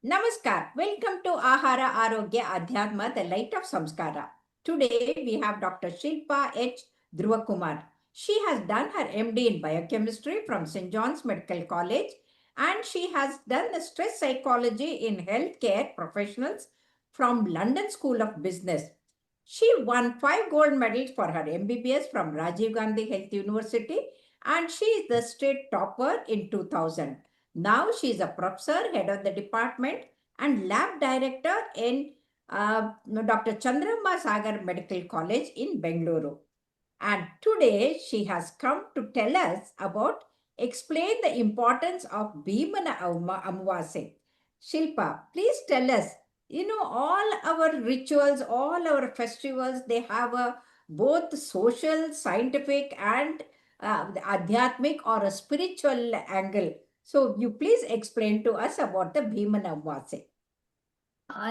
Namaskar. Welcome to Ahara Arogya Adhyatma, the light of Samskara. Today we have Dr. Shilpa H. Dhruvakumar. She has done her MD in biochemistry from St. John's Medical College and she has done the stress psychology in healthcare professionals from London School of Business. She won 5 gold medals for her MBBS from Rajiv Gandhi Health University and she is the state topper in 2000. Now she is a professor, head of the department, and lab director in Dr. Chandrama Sagar Medical College in Bengaluru. And today she has come to tell us about explain the importance of Bheemana Amavasya. Shilpa, please tell us. All our rituals, all our festivals, they have a both social, scientific, and the adhyatmic or a spiritual angle. So you please explain to us about the Bheemana Amavasya.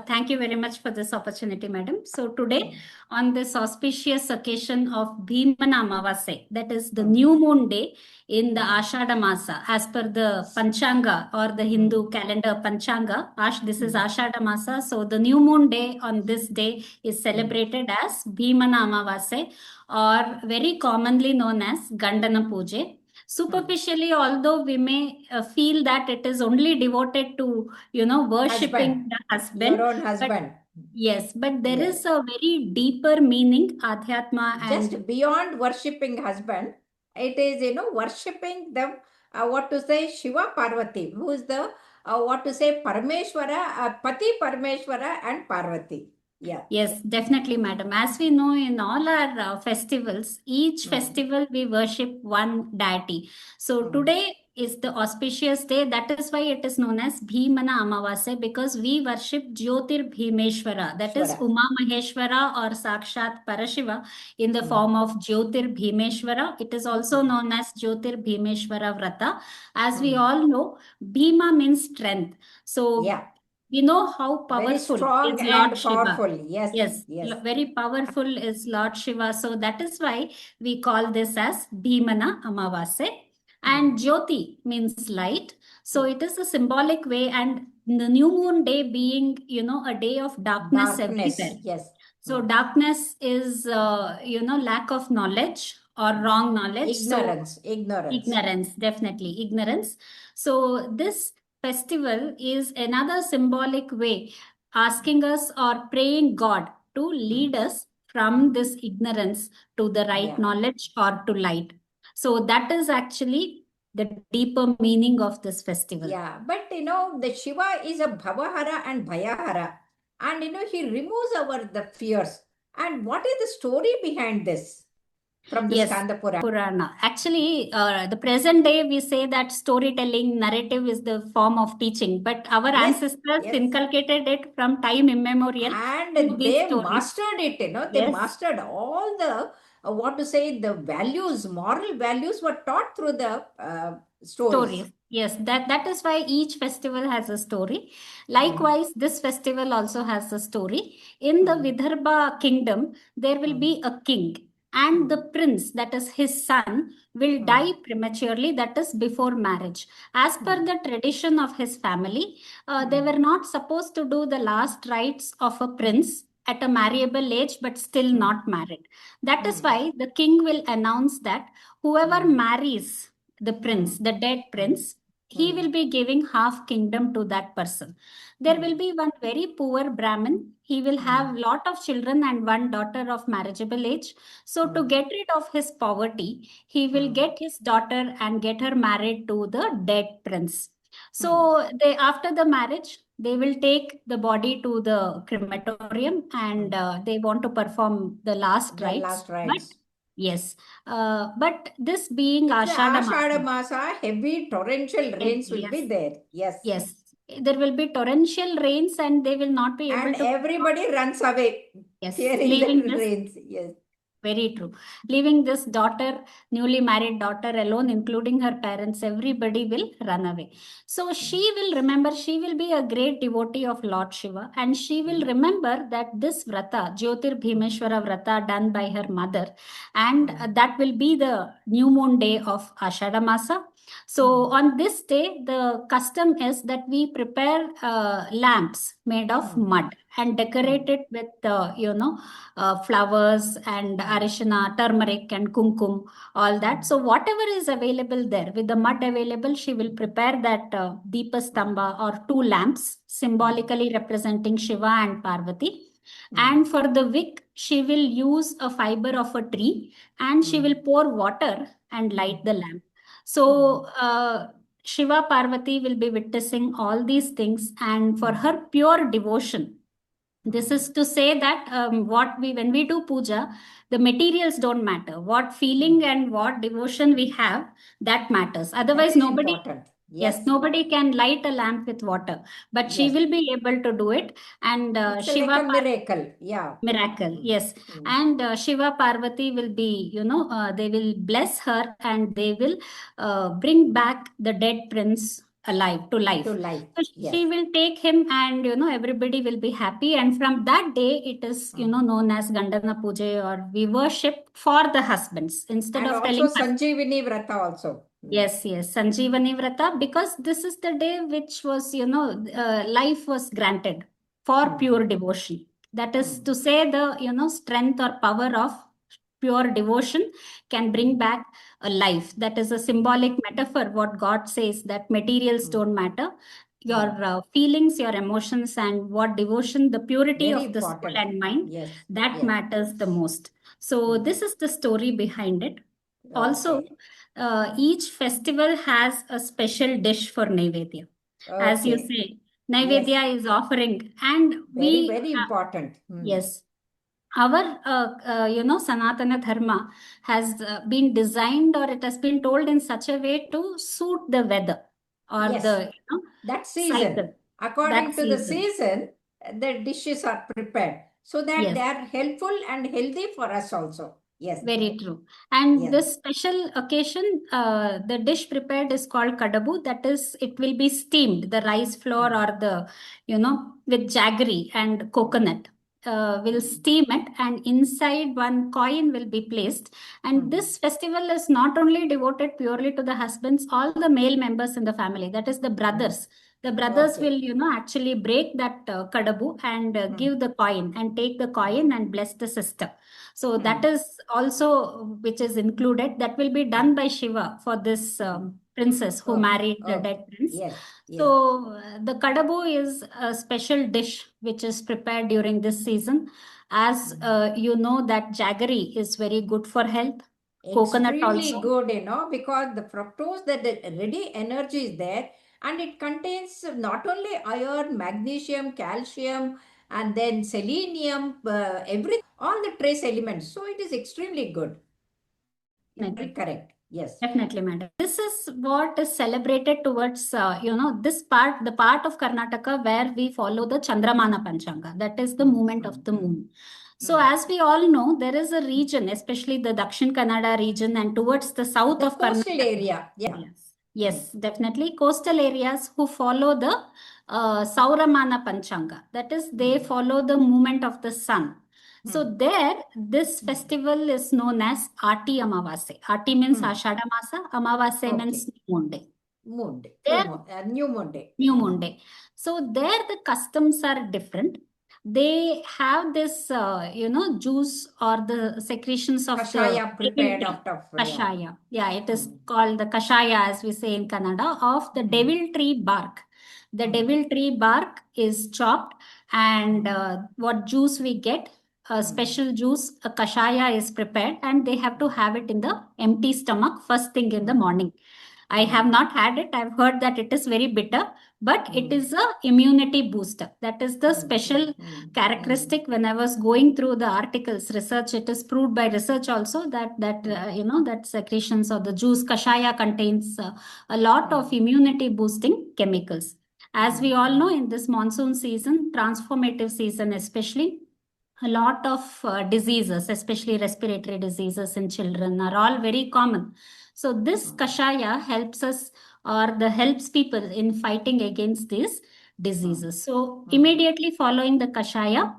Thank you very much for this opportunity, madam. So today, on this auspicious occasion of Bheemana Amavasya, that is the new moon day in the Ashada Masa, as per the Panchanga or the Hindu calendar Panchanga, this is Ashada Masa. So the new moon day on this day is celebrated as Bheemana Amavasya, or very commonly known as Gandana Puja. Superficially, although we may feel that it is only devoted to, worshipping the husband. Your own husband. Yes, but there is a very deeper meaning, Adhyatma. Just and beyond worshipping husband, it is, worshipping the, Shiva Parvati, who is the, Parameshwara, Pati Parameshwara and Parvati. Yeah. Yes, definitely, madam. As we know, in all our festivals, each festival we worship one deity. So today is the auspicious day. That is why it is known as Bheemana Amavasya, because we worship Jyotir Bhimeshwara. That is Uma Maheshwara or Sakshat Parashiva in the form of Jyotir Bhimeshwara. It is also known as Jyotir Bhimeshwara Vrata. As we all know, Bhima means strength. So we know how powerful very strong is Lord and Shiva. Powerful. Yes. Very powerful is Lord Shiva. So that is why we call this as Bheemana Amavasya. And Jyoti means light. So it is a symbolic way, and the new moon day being, a day of darkness everywhere. Yes. So darkness is, lack of knowledge or wrong knowledge. Ignorance, definitely ignorance. So this festival is another symbolic way asking us or praying God to lead us from this ignorance to the right knowledge or to light. So that is actually the deeper meaning of this festival. Yeah, but the Shiva is a Bhavahara and Bhayahara, and he removes the fears. And what is the story behind this? From the Skanda Purana. Actually, the present day we say that storytelling narrative is the form of teaching, but our ancestors inculcated it from time immemorial. And they mastered it, they mastered all the, the values, moral values were taught through the stories. Yes, that is why each festival has a story. Likewise, this festival also has a story. In the Vidarbha kingdom, there will be a king. And the prince, that is his son, will die prematurely, that is before marriage. As per the tradition of his family, they were not supposed to do the last rites of a prince at a marriable age, but still not married. That is why the king will announce that whoever marries the prince, the dead prince, he will be giving half kingdom to that person. There will be one very poor Brahmin. He will have lot of children and one daughter of marriageable age. So to get rid of his poverty, he will get his daughter and get her married to the dead prince. So after the marriage, they will take the body to the crematorium and they want to perform the last rites. But this being Ashada Masa, heavy torrential rains will be there. Yes. There will be torrential rains and they will not be able to... And everybody runs away. Leaving the rains. Very true. Leaving this daughter, newly married daughter alone, including her parents, everybody will run away. So she will remember, she will be a great devotee of Lord Shiva, and she will remember that this vrata, Jyotir Bhimeshwara vrata, done by her mother, and that will be the new moon day of Ashada Masa. So on this day, the custom is that we prepare lamps made of mud and decorate it with, flowers and arishana, turmeric and kumkum, all that. So whatever is available there, with the mud available, she will prepare that Deepastamba or two lamps, symbolically representing Shiva and Parvati. And for the wick, she will use a fiber of a tree and she will pour water and light the lamp. So, Shiva Parvati will be witnessing all these things, and for her pure devotion, this is to say that when we do puja, the materials don't matter. What feeling and what devotion we have, that matters. That Otherwise, is nobody. important. Yes, Yes. nobody can light a lamp with water, but she Yes. will be able to do it. And It's Shiva like a miracle. Yeah. Miracle, yes. And Shiva Parvati will be, they will bless her and they will bring back the dead prince alive to life. To life. So Yes. she will take him and, everybody will be happy. And from that day, it is, known as Gandana Puja, or we worship for the husbands instead And of also telling Sanjeevani Vrata also. Yes, Sanjeevani Vrata, because this is the day which was, life was granted for pure devotion. That is to say, the, strength or power of pure devotion can bring back a life. That is a symbolic metaphor, what God says, that materials don't matter. Your feelings, your emotions, and what devotion, the purity Very of the soul important. and mind, Yes. that Yes. matters the most. So, this is the story behind it. Also, Okay. each festival has a special dish for Naivedya. As you Okay. say, Naivedya is offering, and Very, we, very important. yes, our, Sanatana Dharma has been designed, or it has been told in such a way to suit the weather or Yes. the, That season. cycle, According that to the season. season, the dishes are prepared so that Yes. they are helpful and healthy for us also. Yes. Very true. And Yes. this special occasion, the dish prepared is called kadabu. That is, it will be steamed, the rice flour or the, with jaggery and coconut. Will steam it, and inside one coin will be placed. And this festival is not only devoted purely to the husbands, all the male members in the family, that is the brothers. The brothers will, actually break that kadabu and give the coin and take the coin and bless the sister. So that is also which is included. That will be done by Shiva for this princess who married the dead prince. Yes. Yes. So the kadabu is a special dish which is prepared during this season. As you know, that jaggery is very good for health. Coconut Extremely also. good, because the fructose, that the ready energy is there, and it contains not only iron, magnesium, calcium, and then selenium, everything, all the trace elements. So it is extremely good. You're very correct. Yes. Definitely, madam. This is what is celebrated towards, this part, the part of Karnataka where we follow the Chandramana Panchanga. That is the movement of the moon. So, as we all know, there is a region, especially the Dakshin Kannada region and towards the south The of coastal Karnataka. area. Yeah. Yes, definitely. Coastal areas who follow the Sauramana Panchanga. That is, they follow the movement of the sun. So there, this festival is known as Ati Amavasya. Ati means Ashada Masa, Amavasya means New Moon Day. Moon day. There, New moon day. New Moon Day. So there, the customs are different. They have this, juice or the secretions of Kashaya the prepared devil out tree. of Kashaya. Yeah, it is called the Kashaya, as we say in Kannada, of the devil tree bark. The devil tree bark is chopped, and what juice we get, a special juice, a kashaya is prepared, and they have to have it in the empty stomach first thing in the morning. I have not had it. I've heard that it is very bitter, but it is a immunity booster. That is the special characteristic. When I was going through the articles, research, it is proved by research also that that secretions or the juice kashaya contains a lot of immunity boosting chemicals. As we all know, in this monsoon season, transformative season especially, a lot of diseases, especially respiratory diseases in children, are all very common. So this kashaya helps us, or the helps people in fighting against these diseases. So immediately following the kashaya,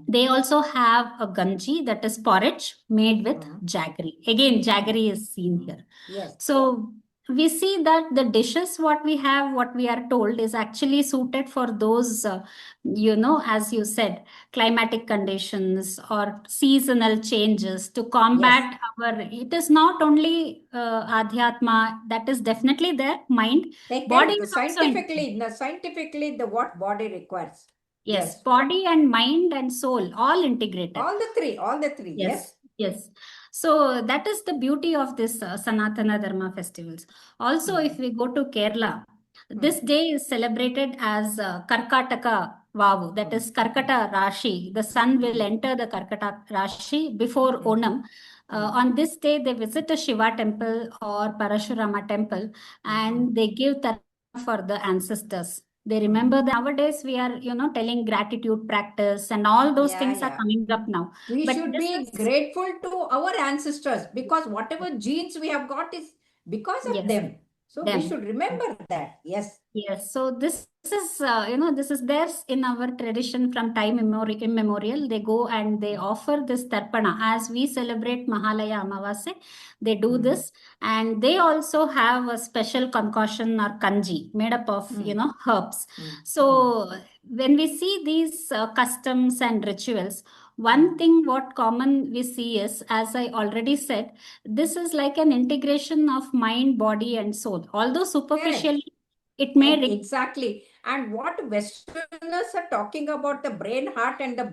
they also have a ganji, that is porridge made with jaggery. Again, jaggery is seen here. Yes. So we see that the dishes what we have, what we are told, is actually suited for those, as you said, climatic conditions or seasonal changes to Yes. combat our. It is not only adhyatma that is definitely there, mind, They body help is also important. scientifically the what body requires. Yes, Yes. body and mind and soul all integrated. All the three. Yes, Yes. yes. So that is the beauty of this Sanatana Dharma festivals. Also, Hmm. if we go to Kerala, Hmm. this day is celebrated as Karkataka Vavu, that Hmm. is Karkata Rashi. The sun will enter the Karkata Rashi before Hmm. Onam. Hmm. On this day, they visit a Shiva temple or Parashurama temple, Hmm. and they give tarpana for the ancestors. They Hmm. remember that nowadays we are, telling gratitude practice and all those Yeah, things are yeah. coming up now. We But should this be is, grateful to our ancestors because whatever genes we have got is because of yes, them. So we them. should remember that. Yes. Yes, so this is, this is theirs in our tradition from time immemorial. They go and they offer this tarpana as we celebrate Mahalaya Amavasya. They do Hmm. this, and they also have a special concoction or kanji made up of, Hmm. herbs. Hmm. Hmm. So when we see these customs and rituals, Hmm. one thing what common we see is, as I already said, this is like an integration of mind, body, and soul. Although Correct. superficially it may And exactly. And what Westerners are talking about the brain, heart, and the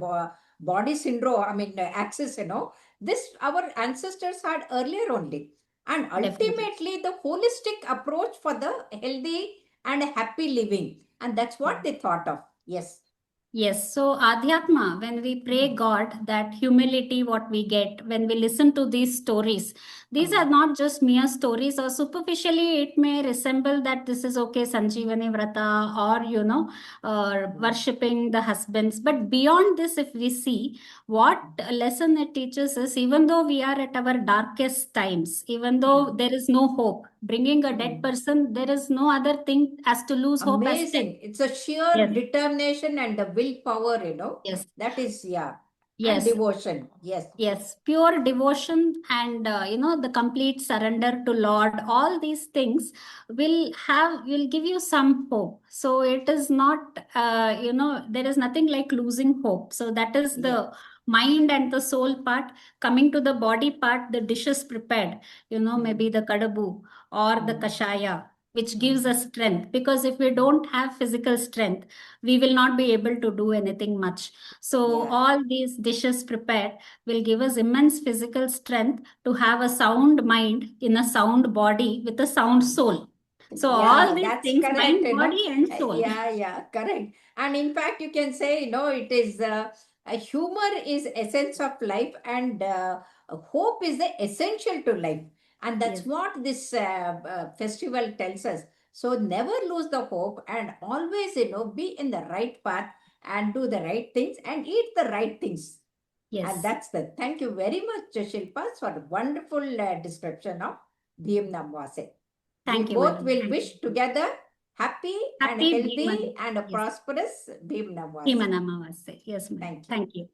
body syndrome, I mean, axis, this our ancestors had earlier only. And definitely. ultimately, the holistic approach for the healthy and happy living. And that's what they thought of. Yes. Yes, so Adhyatma, when we pray Hmm. God, that humility, what we get, when we listen to these stories, these Hmm. are not just mere stories, or superficially it may resemble that this is okay, Sanjeevani Vrata, or, Hmm. worshipping the husbands. But beyond this, if we see what lesson it teaches is, even though we are at our darkest times, even though Hmm. there is no hope, bringing a dead Hmm. person, there is no other thing as to lose hope as death. Amazing. It's a sheer Yes, determination and the willpower, yes. That is, yeah. And Yes, devotion. Yes. yes, pure devotion and the complete surrender to Lord. All these things will give you some hope. So it is not there is nothing like losing hope. So that is Yeah. the mind and the soul part. Coming to the body part, the dishes prepared. Hmm. Maybe the kadabu or the Hmm. kashaya, which Hmm. gives us strength. Because if we don't have physical strength, we will not be able to do anything much. So Yeah. all these dishes prepared will give us immense physical strength to have a sound mind in a sound body with a sound Hmm. soul. So all Yeah, these that's things, correct, mind, body, and soul. Yeah, yeah, correct. And in fact, you can say, it is humor is essence of life, and hope is the essential to life. And that's Yes, what this festival tells us. So never lose the hope and always, be in the right path and do the right things and eat the right things. And yes. that's the thank you very much, Shilpa, for a wonderful description of Bhimna Amavasya. We Thank you, both madam. will Thank wish you. together happy and Happy healthy Bhiman. and a Yes, prosperous Bhimna Amavasya. Bhimana Amavasya. Yes, madam. Thank you. Thank you.